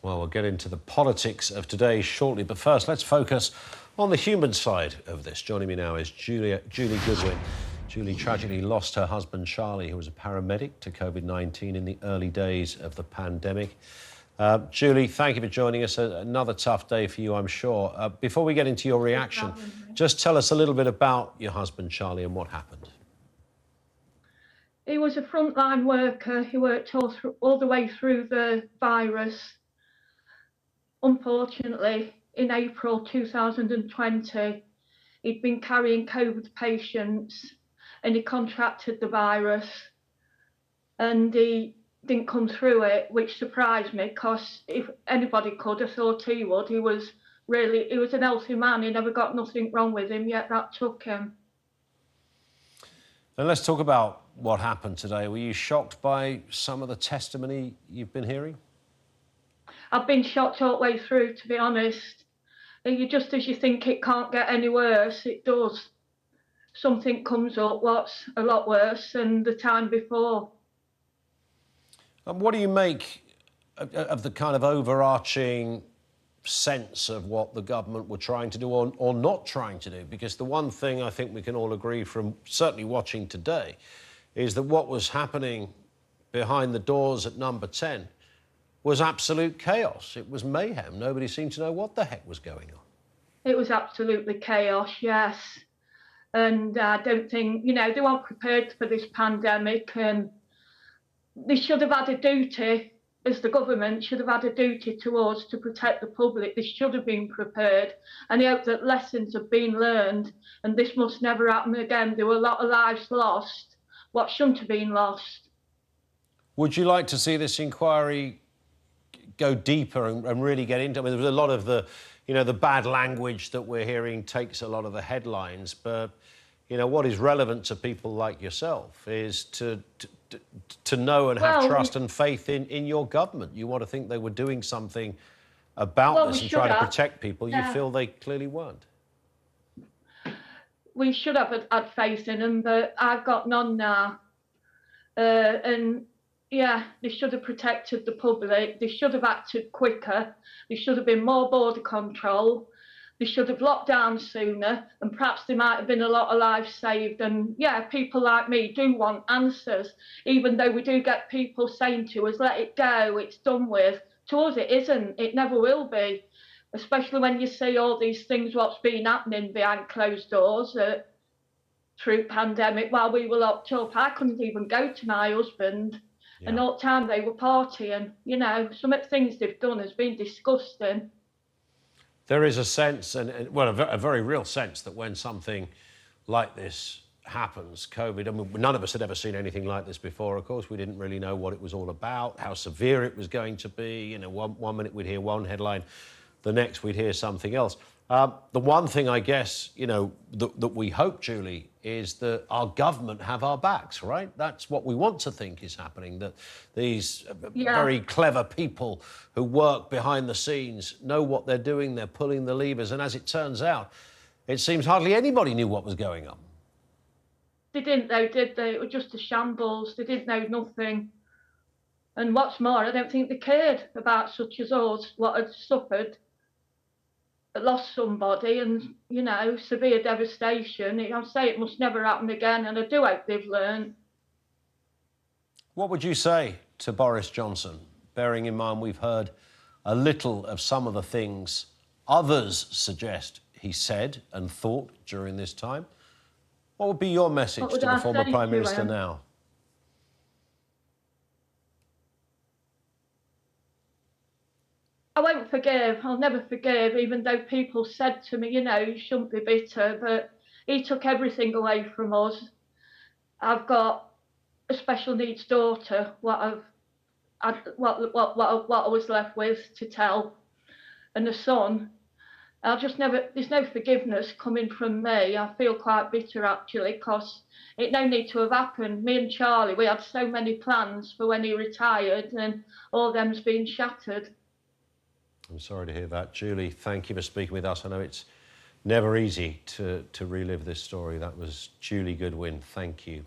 Well, we'll get into the politics of today shortly, but first let's focus on the human side of this. Joining me now is Julie Goodwin. Julie tragically lost her husband, Charlie, who was a paramedic to COVID-19 in the early days of the pandemic. Julie, thank you for joining us. Another tough day for you, I'm sure. Before we get into your reaction, just tell us a little bit about your husband, Charlie, and what happened. He was a frontline worker. He worked all the way through the virus. Unfortunately, in April 2020, he'd been carrying COVID patients and he contracted the virus, and he didn't come through it, which surprised me, because if anybody could, I thought he would. He was an healthy man. He never got nothing wrong with him, yet that took him. And let's talk about what happened today. Were you shocked by some of the testimony you've been hearing? I've been shocked all the way through, to be honest. Just as you think it can't get any worse, it does. Something comes up what's a lot worse than the time before. And what do you make of the kind of overarching sense of what the government were trying to do or not trying to do? Because the one thing I think we can all agree from certainly watching today is that what was happening behind the doors at number 10 was absolute chaos. It was mayhem. Nobody seemed to know what the heck was going on. It was absolutely chaos, yes. And I don't think, they weren't prepared for this pandemic, and they should have had a duty, as the government should have had a duty to us to protect the public. They should have been prepared, and I hope that lessons have been learned and this must never happen again. There were a lot of lives lost, what shouldn't have been lost. Would you like to see this inquiry go deeper and really get into it? I mean, there was a lot of the bad language that we're hearing takes a lot of the headlines, but, what is relevant to people like yourself is to know and have trust and faith in your government. You want to think they were doing something about this and trying to protect people. You feel they clearly weren't. We should have had faith in them, but I've got none now. And yeah, they should have protected the public. They should have acted quicker. There should have been more border control. They should have locked down sooner, and perhaps there might have been a lot of lives saved. And yeah, people like me do want answers, even though we do get people saying to us, let it go, it's done with. To us, it isn't. It never will be, especially when you see all these things, what's been happening behind closed doors through pandemic while we were locked up. I couldn't even go to my husband. Yeah. And all the time they were partying. Some of the things they've done has been disgusting. There is a sense, a very real sense, that when something like this happens, COVID, I mean, none of us had ever seen anything like this before, of course. We didn't really know what it was all about, how severe it was going to be. One minute we'd hear one headline, the next we'd hear something else. The one thing, I guess, that we hope, Julie, is that our government have our backs, right? That's what we want to think is happening, that these very clever people who work behind the scenes know what they're doing, they're pulling the levers, and as it turns out, it seems hardly anybody knew what was going on. They didn't though, did they? It was just a shambles. They didn't know nothing. And what's more, I don't think they cared about such as us, what had suffered, lost somebody, and severe devastation. I'll say it must never happen again, and I do hope they've learned. What would you say to Boris Johnson, bearing in mind we've heard a little of some of the things others suggest he said and thought during this time? What would be your message to the former Prime Minister now? I won't forgive. I'll never forgive, even though people said to me, you shouldn't be bitter, but he took everything away from us. I've got a special needs daughter, what I was left with to tell, and a son. There's no forgiveness coming from me. I feel quite bitter, actually, because it no need to have happened. Me and Charlie, we had so many plans for when he retired, and all them's been shattered. I'm sorry to hear that. Julie, thank you for speaking with us. I know it's never easy to relive this story. That was Julie Goodwin. Thank you.